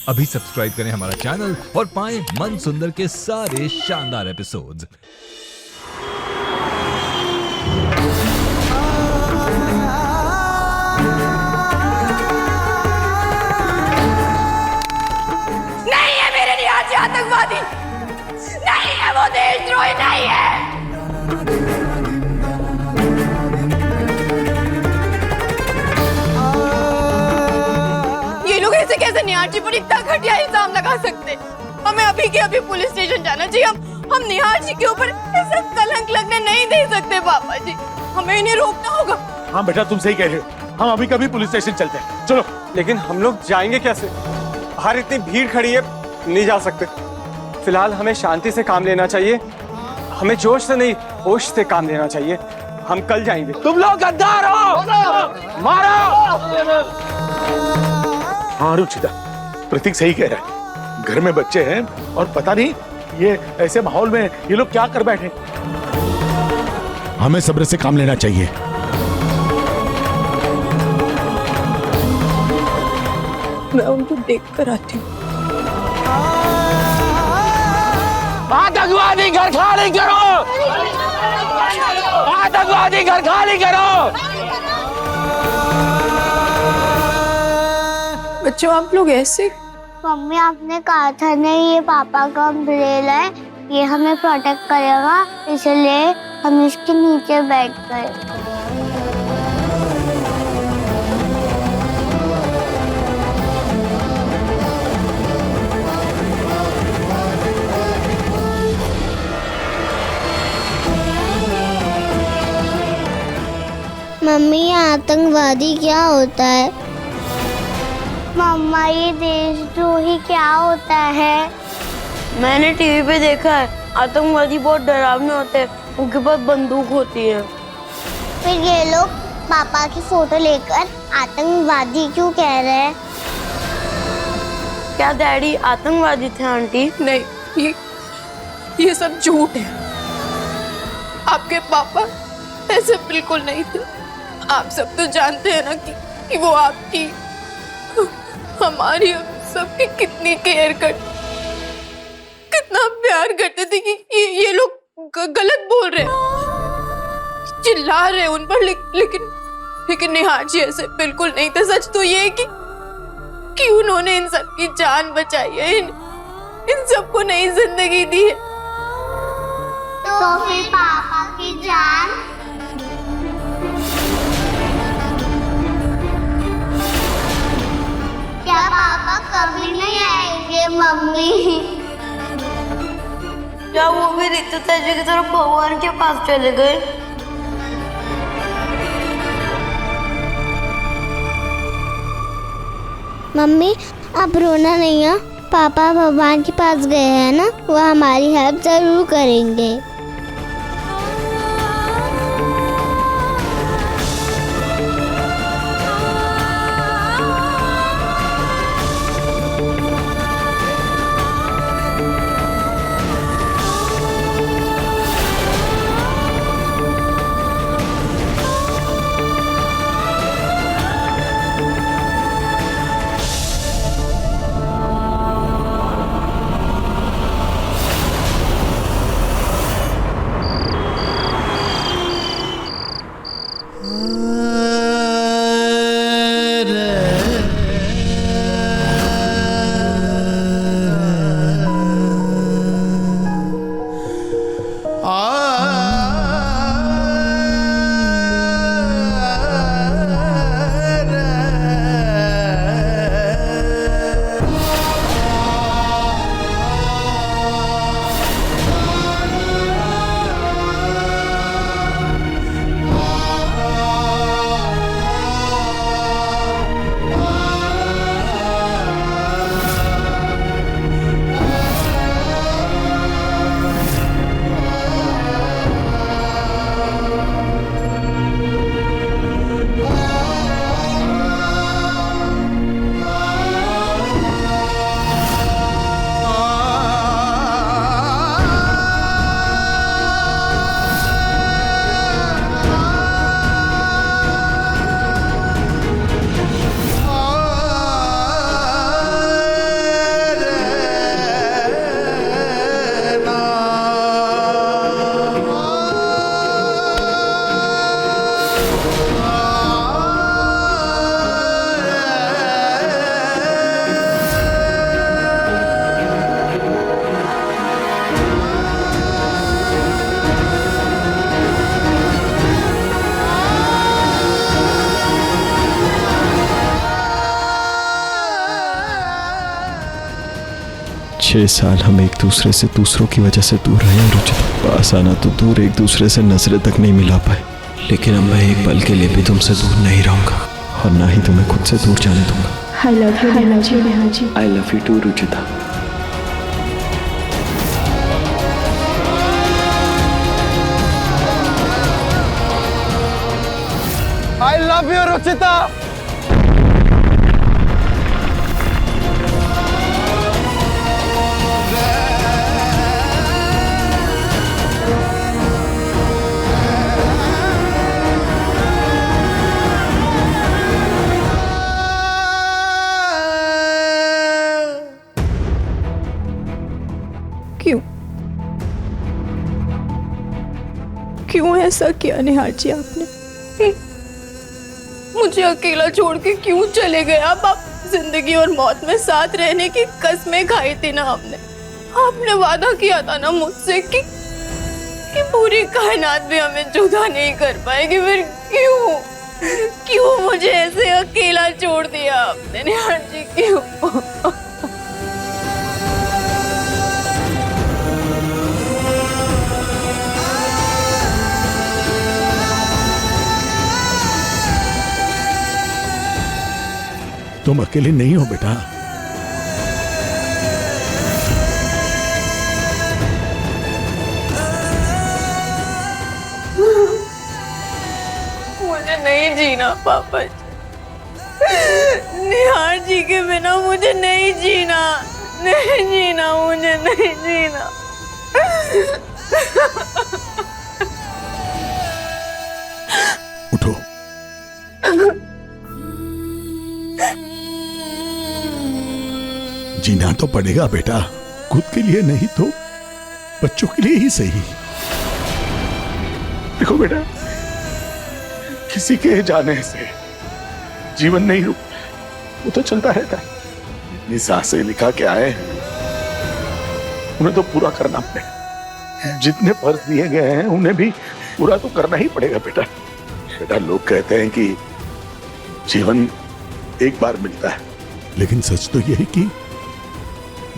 अभी सब्सक्राइब करें हमारा चैनल और पाएं मन सुंदर के सारे शानदार एपिसोड्स। नहीं है मेरे निहाजी आतंकवादी, नहीं है वो देशद्रोही, नहीं है। ये लोग ऐसे कैसे निहाजी पर इतना घटिया इल्जाम लगा सकते? हमें अभी के अभी पुलिस स्टेशन जाना चाहिए। हम निहाजी के ऊपर ऐसा कलंक लगने नहीं दे सकते पापा जी, हमें इन्हें रोकना होगा। हाँ बेटा तुम सही कह रहे हो, हम अभी कभी पुलिस स्टेशन चलते हैं, चलो। लेकिन हम लोग जाएंगे कैसे? बाहर इतनी भीड़ खड़ी है, नहीं जा सकते। फिलहाल हमें शांति से काम लेना चाहिए, हमें जोश से नहीं होश से काम लेना चाहिए। हम कल जाएंगे। तुम लोग गद्दार हो, मारो। हाँ रुचिता, प्रतीक सही कह रहा है, घर में बच्चे हैं और पता नहीं ये ऐसे माहौल में ये लोग क्या कर बैठे। हमें सब्र से काम लेना चाहिए। मैं उनको देख कर आती हूँ। आतंकवादी घर खाली करो, आतंकवादी घर खाली करो। बच्चों आप लोग ऐसे? मम्मी आपने कहा था नहीं ये पापा का अम्ब्रेला है, ये हमें प्रोटेक्ट करेगा, इसलिए हम इसके नीचे बैठ गए। मम्मी ये आतंकवादी क्या होता है? मम्मा ये देशद्रोही क्या होता है? मैंने टीवी पे देखा है, आतंकवादी बहुत डरावने होते हैं, उनके पास बंदूक होती है। फिर ये लोग पापा की फोटो लेकर आतंकवादी क्यों कह रहे हैं? क्या डैडी आतंकवादी थे आंटी? नहीं, ये सब झूठ है। आपके पापा ऐसे बिल्कुल नहीं थे। आप सब तो जानते हैं ना कि वो आपकी, हमारी, सबकी कितनी केयर कर, कितना प्यार करते थे कि ये लोग गलत बोल रहे हैं, चिल्ला रहे हैं उन पर, लेकिन निहाजी ऐसे बिल्कुल नहीं थे। सच तो ये है कि उन्होंने इन सब की जान बचाई है, इन सबको नई जिंदगी दी है। तो फिर पापा की जान? क्या पापा कभी नहीं आएंगे मम्मी? क्या वो भी ऋतु तेजी की तरफ भगवान के पास चले गए? मम्मी आप रोना नहीं है, पापा भगवान के पास गए हैं ना, वो हमारी हेल्प जरूर करेंगे। 6 साल हम एक दूसरे से दूसरों की वजह से दूर रहे हैं रुचिता। पास आना तो दूर, एक दूसरे से नजरें तक नहीं मिला पाए, लेकिन अब मैं एक पल के लिए भी तुमसे दूर नहीं रहूंगा और ना ही तुम्हें खुद से दूर जाने दूंगा। I love you, Neha ji. I love you too Ruchita. I love you Ruchita. क्यों क्यों ऐसा किया निहार जी आपने? मुझे अकेला छोड़ के क्यों चले गए आप? जिंदगी और मौत में साथ रहने की कसमें खाई थी ना हमने। आपने वादा किया था ना मुझसे कि पूरी कायनात भी हमें जुदा नहीं कर पाएगी। फिर क्यों मुझे ऐसे अकेला छोड़ दिया आपने निहार जी? क्यों? तुम अकेले नहीं हो बेटा। मुझे नहीं जीना पापा जी। निहार जी के बिना मुझे नहीं जीना, नहीं जीना, मुझे नहीं जीना। उठो। जीना तो पड़ेगा बेटा, खुद के लिए नहीं तो बच्चों के लिए ही सही। देखो बेटा, किसी के जाने से जीवन नहीं रुकता, वो तो चलता रहता है। इतनी सांसें लिखा के आए हैं, उन्हें तो पूरा करना पड़ेगा। जितने फर्ज दिए गए हैं उन्हें भी पूरा तो करना ही पड़ेगा बेटा। बेटा, लोग कहते हैं कि जीवन एक बार मिलता है, लेकिन सच तो यह है कि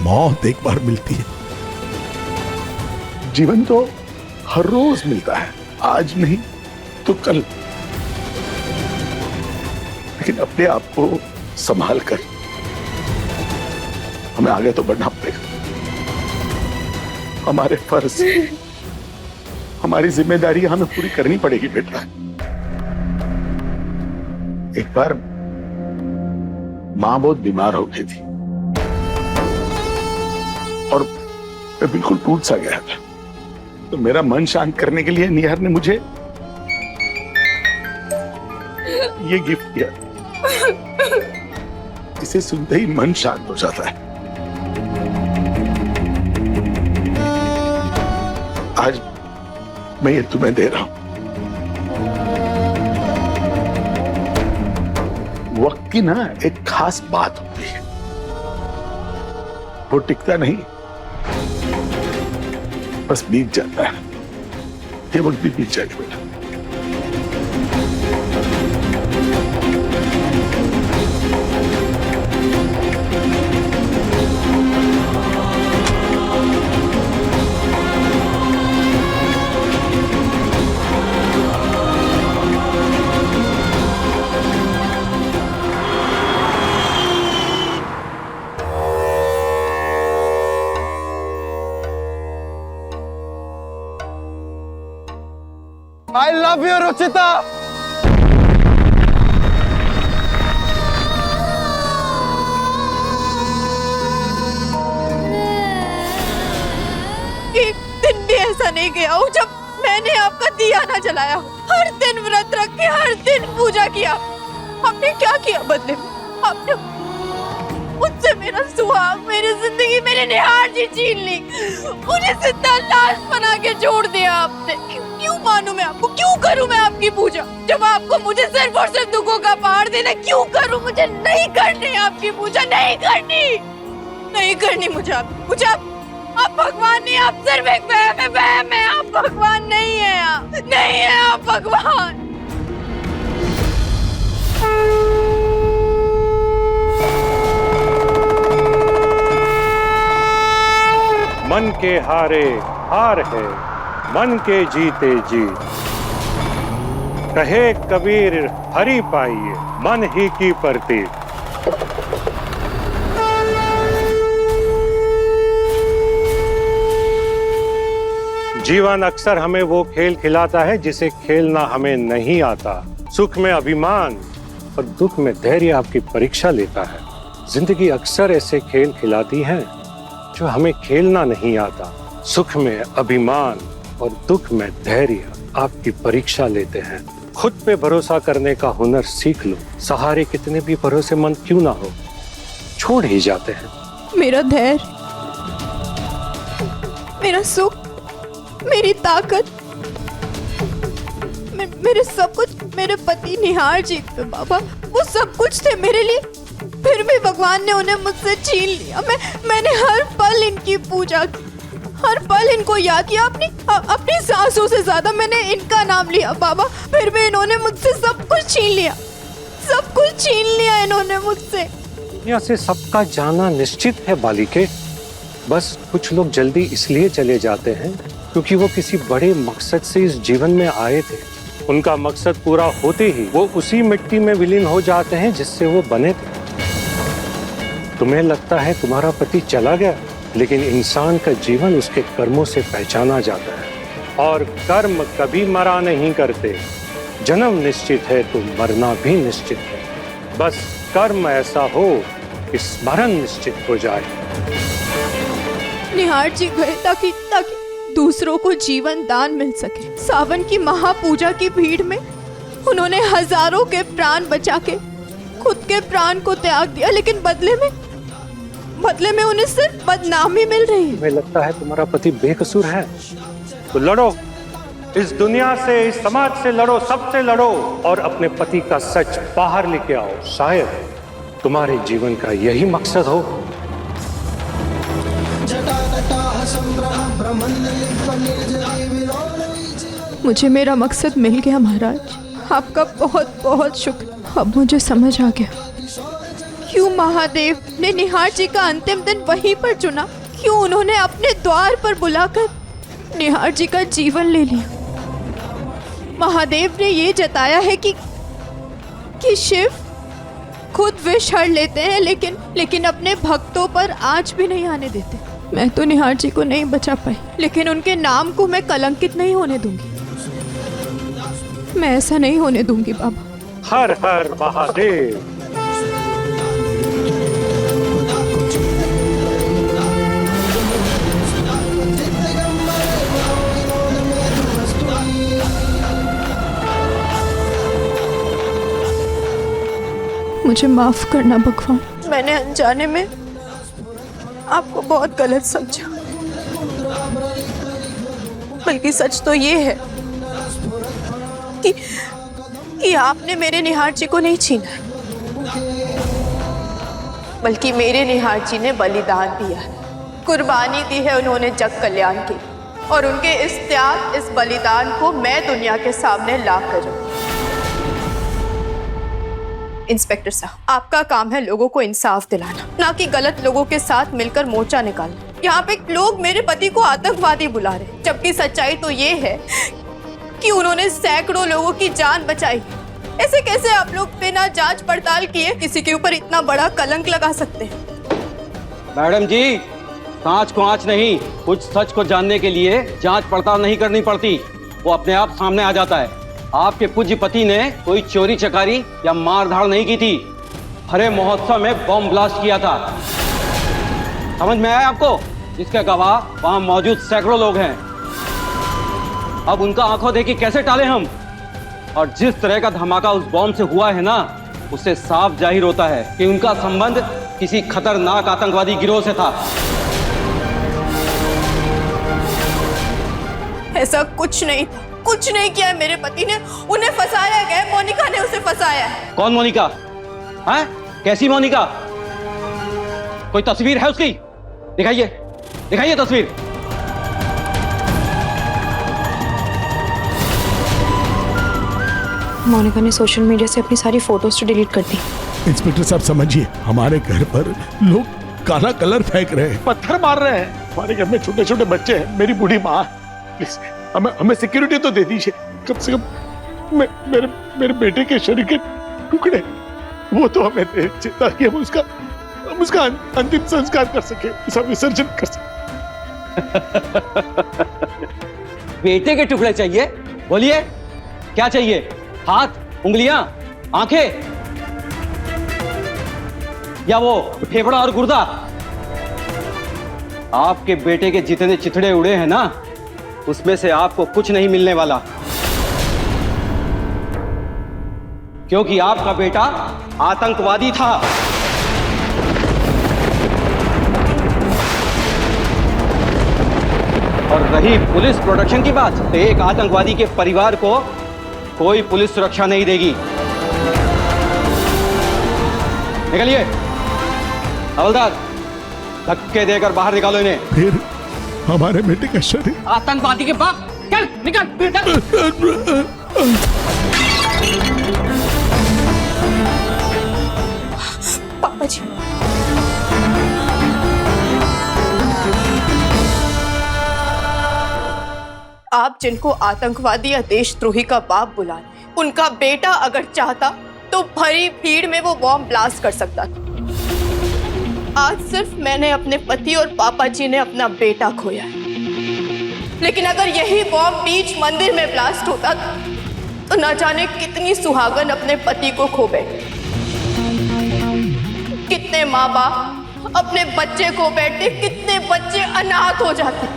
मौत एक बार मिलती है। जीवन तो हर रोज मिलता है, आज नहीं तो कल। लेकिन अपने आप को संभाल कर हमें आगे तो बढ़ना पड़ेगा। हमारे फर्ज, हमारी जिम्मेदारी हमें पूरी करनी पड़ेगी बेटा। एक बार मां बहुत बीमार हो गई थी और मैं बिल्कुल टूट सा गया था। तो मेरा मन शांत करने के लिए निहार ने मुझे ये गिफ्ट किया। इसे सुनते ही मन शांत हो जाता है। आज मैं ये तुम्हें दे रहा हूं। वक्त की ना एक खास बात होती है, वो टिकता नहीं, बस बीत जाता है। ये वक्त भी बीत जाएगा बेटा। आई लव यू रुचिता। एक दिन भी ऐसा नहीं गया हो जब मैंने आपका दिया ना जलाया हो। हर दिन व्रत रख के हर दिन पूजा किया। आपने क्या किया बदले में? आपने मुझसे मेरा सुहाग, मेरी जिंदगी, मेरे निहार जी छीन ली। मुझे जिंदा लाश बना के छोड़ दिया आपने। क्यों मानूं मैं आपको? क्यों करूं मैं आपकी पूजा? जब आपको मुझे सिर्फ और सिर्फ दुखों का पहाड़ देना, क्यों करूं? मुझे नहीं करनी आपकी पूजा, नहीं करनी, नहीं करनी मुझे आप भगवान नहीं, आप सिर्फ एक वहम है। आप भगवान नहीं है, आप नहीं है, आप भगवान। मन के हारे हार है, मन के जीते जीत। कहे कबीर हरि पाइए, मन ही की प्रतीक। जीवन अक्सर हमें वो खेल खिलाता है जिसे खेलना हमें नहीं आता। सुख में अभिमान और दुख में धैर्य आपकी परीक्षा लेता है। जिंदगी अक्सर ऐसे खेल खिलाती है जो हमें खेलना नहीं आता। सुख में अभिमान और दुख में धैर्य आपकी परीक्षा लेते हैं। खुद पे भरोसा करने का हुनर सीख लो। सहारे कितने भी भरोसेमंद क्यों ना हो, छोड़ ही जाते हैं। मेरा धैर्य, मेरा सुख, मेरी ताकत, मेरे सब कुछ मेरे पति निहार जी पे बाबा, वो सब कुछ थे मेरे लिए। फिर भी भगवान ने उन्हें मुझसे छीन लिया। मैंने हर पल इनकी पूजा की, हर पल इनको याद किया। अपनी सांसों से ज्यादा मैंने इनका नाम लिया बाबा। फिर भी इन्होंने मुझसे सब कुछ छीन लिया, सब कुछ छीन लिया इन्होंने मुझसे। दुनिया से सबका जाना निश्चित है बालिके। बस कुछ लोग जल्दी इसलिए चले जाते हैं क्योंकि वो किसी बड़े मकसद से इस जीवन में आए थे। उनका मकसद पूरा होते ही वो उसी मिट्टी में विलीन हो जाते हैं जिससे वो बने थे। तुम्हें लगता है तुम्हारा पति चला गया, लेकिन इंसान का जीवन उसके कर्मों से पहचाना जाता है। और कर्म कभी मरा नहीं करते। जन्म निश्चित है तो मरना भी निश्चित है। बस कर्म ऐसा हो कि स्मरण निश्चित हो जाए। निहार जी गए ताकि दूसरों को जीवन दान मिल सके। सावन की महापूजा की भीड़ में उन्होंने हजारों के प्राण बचा के खुद के प्राण को त्याग दिया, लेकिन बदले में उन्हें सिर्फ बदनामी मिल रही है। हमें लगता है तुम्हारा पति बेकसूर है, तो लड़ो। इस दुनिया से, इस समाज से लड़ो, सबसे लड़ो और अपने पति का सच बाहर लेके आओ। शायद तुम्हारे जीवन का यही मकसद हो। मुझे मेरा मकसद मिल गया महाराज, आपका बहुत बहुत शुक्र। अब मुझे समझ आ गया क्यों महादेव ने निहार जी का अंतिम दिन वहीं पर चुना, क्यों उन्होंने अपने द्वार पर बुलाकर निहार जी का जीवन ले लिया। महादेव ने ये जताया है कि शिव खुद विष हर लेते हैं, लेकिन अपने भक्तों पर आज भी नहीं आने देते। मैं तो निहार जी को नहीं बचा पाई, लेकिन उनके नाम को मैं कलंकित नहीं होने दूंगी। मैं ऐसा नहीं होने दूंगी बाबा। हर हर महादेव। मुझे माफ करना भगवान, मैंने अनजाने में आपको बहुत गलत समझा। बल्कि सच तो ये है कि आपने मेरे निहार जी को नहीं छीना, बल्कि मेरे निहार जी ने बलिदान दिया है, कुर्बानी दी है उन्होंने जग कल्याण की। और उनके इस त्याग, इस बलिदान को मैं दुनिया के सामने ला करूं। इंस्पेक्टर साहब, आपका काम है लोगों को इंसाफ दिलाना, ना कि गलत लोगों के साथ मिलकर मोर्चा निकालना। यहाँ पे लोग मेरे पति को आतंकवादी बुला रहे, जबकि सच्चाई तो ये है कि उन्होंने सैकड़ों लोगों की जान बचाई। ऐसे कैसे आप लोग बिना जांच पड़ताल किए किसी के ऊपर इतना बड़ा कलंक लगा सकते हैं? मैडम जी, कांच को आंच नहीं, कुछ सच को जानने के लिए जांच पड़ताल नहीं करनी पड़ती, वो अपने आप सामने आ जाता है। आपके पूज्य पति ने कोई चोरी चकारी या मारधाड़ नहीं की थी, हरे महोत्सव में बम ब्लास्ट किया था। समझ में आया आपको? जिसके गवाह वहां मौजूद सैकड़ों लोग हैं। अब उनका आंखों देखी कैसे टालें हम? और जिस तरह का धमाका उस बम से हुआ है ना, उससे साफ जाहिर होता है कि उनका संबंध किसी खतरनाक आतंकवादी गिरोह से था। ऐसा कुछ नहीं था, कुछ नहीं किया है मेरे पति ने। उन्हें फंसाया गया, मोनिका ने उसे फंसाया है। कौन मोनिका? हैं? कैसी मोनिका? कोई तस्वीर है उसकी? दिखाइए, दिखाइए तस्वीर। मोनिका ने सोशल मीडिया से अपनी सारी फोटोज तो डिलीट कर दी। इंस्पेक्टर साहब समझिए, हमारे घर पर लोग काला कलर फेंक रहे हैं, पत्थर मार रहे हैं। हमारे घर में छोटे छोटे बच्चे हैं, मेरी बूढ़ी माँ है। प्लीज हमें सिक्योरिटी तो दे दीजिए, कम से कम मेरे बेटे के शरीर के टुकड़े वो तो हमें दे, ताकि हम उसका अंतिम संस्कार कर सके, उसका विसर्जन कर सके। बेटे के टुकड़े चाहिए? बोलिए क्या चाहिए? हाथ, उंगलियां, आंखें, या वो फेफड़ा और गुर्दा? आपके बेटे के जितने चिथड़े उड़े हैं ना, उसमें से आपको कुछ नहीं मिलने वाला, क्योंकि आपका बेटा आतंकवादी था। और रही पुलिस प्रोटेक्शन की बात, तो एक आतंकवादी के परिवार को कोई पुलिस सुरक्षा नहीं देगी। निकलिए, हवलदार, धक्के देकर बाहर निकालो इन्हें। फिर हमारे बेटे का शरीर आतंकवादी के बाप, चल निकल, चल। पापा जी, आप जिनको आतंकवादी या देशद्रोही का बाप बुला रहे, उनका बेटा अगर चाहता तो भरी भीड़ में वो बॉम्ब ब्लास्ट कर सकता था। आज सिर्फ मैंने अपने पति और पापा जी ने अपना बेटा खोया है, लेकिन अगर यही बॉम्ब बीच मंदिर में ब्लास्ट होता तो न जाने कितनी सुहागन अपने पति को खो बैठे, कितने माँ बाप अपने बच्चे खो बैठते, कितने बच्चे अनाथ हो जाते।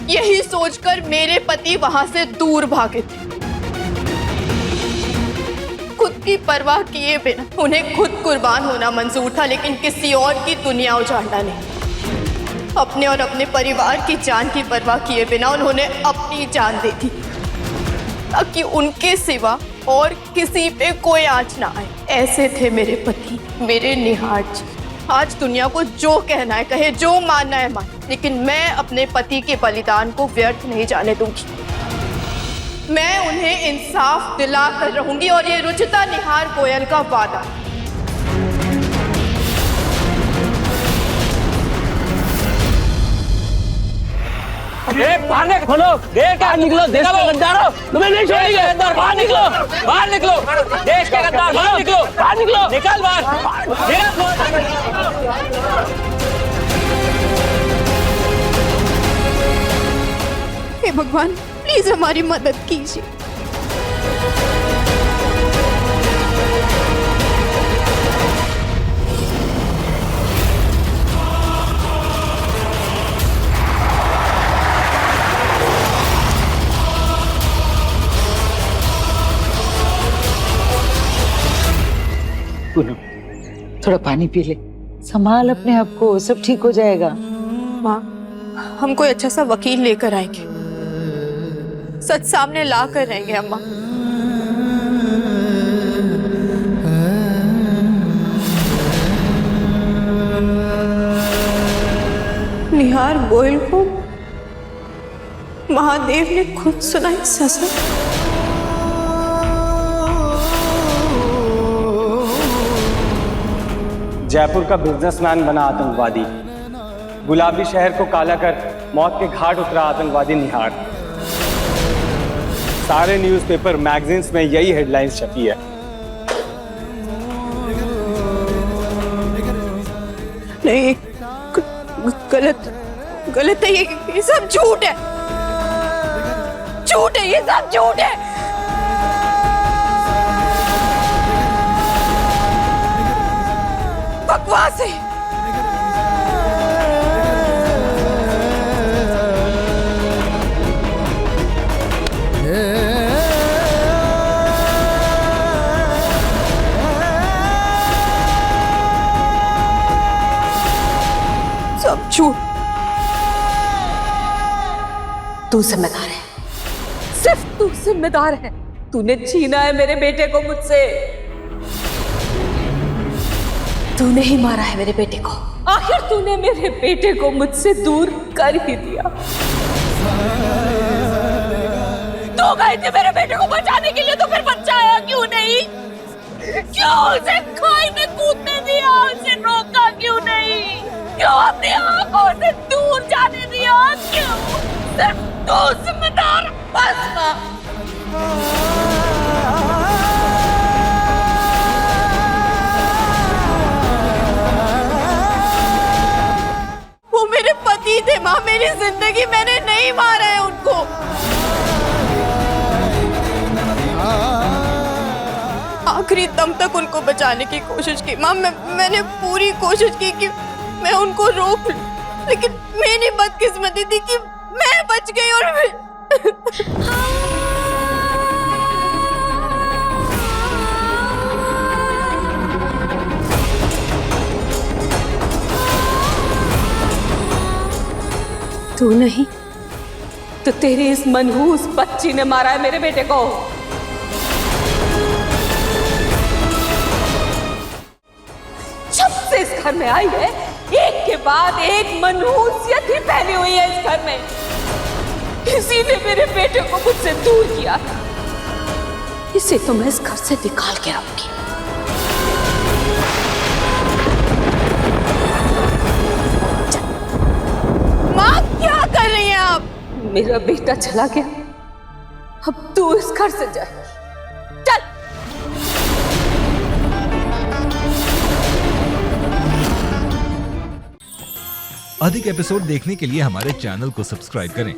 यही सोचकर मेरे पति वहां से दूर भागे थे, खुद की परवाह किए बिना उन्हें खुद कुर्बान होना मंजूर था, लेकिन किसी और की दुनिया उजाड़ना नहीं। अपने और अपने परिवार की जान की परवाह किए बिना उन्होंने अपनी जान दे दी, ताकि उनके सिवा और किसी पे कोई आँच ना आए। ऐसे थे मेरे पति, मेरे निहार जी। आज दुनिया को जो कहना है कहे, जो मानना है माने, लेकिन मैं अपने पति के बलिदान को व्यर्थ नहीं जाने दूंगी। मैं उन्हें इंसाफ दिला कर रहूंगी, और ये रुचिता निहार गोयल का वादा है। बाहर खोलो, क्या निकलो, देश के गद्दारों, तुम्हें नहीं छोड़ेंगे। बाहर निकलो, बाहर निकलो, देश के गद्दार, बाहर निकलो, बाहर निकलो, निकल बाहर। हे भगवान, प्लीज हमारी मदद कीजिए। थोड़ा पानी पी ले, संभाल अपने आप को, सब ठीक हो जाएगा। माँ, हम कोई अच्छा सा वकील लेकर आएंगे, सच सामने ला कर रहेंगे। अम्मा, निहार गोयल को महादेव ने खुद सुनाई सजा। जयपुर का बिजनेसमैन बना आतंकवादी, गुलाबी शहर को काला कर मौत के घाट उतरा आतंकवादी निहार। सारे न्यूज़पेपर, मैगजीन्स में यही हेडलाइंस छपी है। नहीं, गलत है, ये सब झूठ है, झूठ है, ये सब झूठ है। बकवास है। सब झूठ। तू जिम्मेदार है, सिर्फ तू जिम्मेदार है। तूने छीना है मेरे बेटे को मुझसे। तूने ही मारा है मेरे बेटे को। आखिर तूने मेरे बेटे को मुझसे दूर कर ही दिया। तो गए थे मेरे बेटे को बचाने के लिए, तो फिर बचाया क्यों नहीं? क्यों उसे खाई में कूदने दिया? उसे रोका क्यों नहीं? क्यों अपनी सिर्फ तू जिम्मेदार, बस माँ। वो मेरे पति थे माँ, मेरी जिंदगी, मैंने नहीं मारा है उनको। आखिरी दम तक उनको बचाने की कोशिश की माँ, मैंने पूरी कोशिश की कि मैं उनको रोक लूं, लेकिन मेरी बदकिस्मती थी कि मैं बच गई और तू नहीं तो तेरी इस मनहूस बच्ची ने मारा है मेरे बेटे को। जब से इस घर में आई है, एक के बाद एक मनहूसियत ही फैली हुई है इस घर में। किसी ने मेरे बेटे को मुझसे दूर किया, इसे तो मैं इस घर से निकाल के रहूंगी। माँ क्या कर रही हैं आप? मेरा बेटा चला गया, अब तू इस घर से जा। चल। अधिक एपिसोड देखने के लिए हमारे चैनल को सब्सक्राइब करें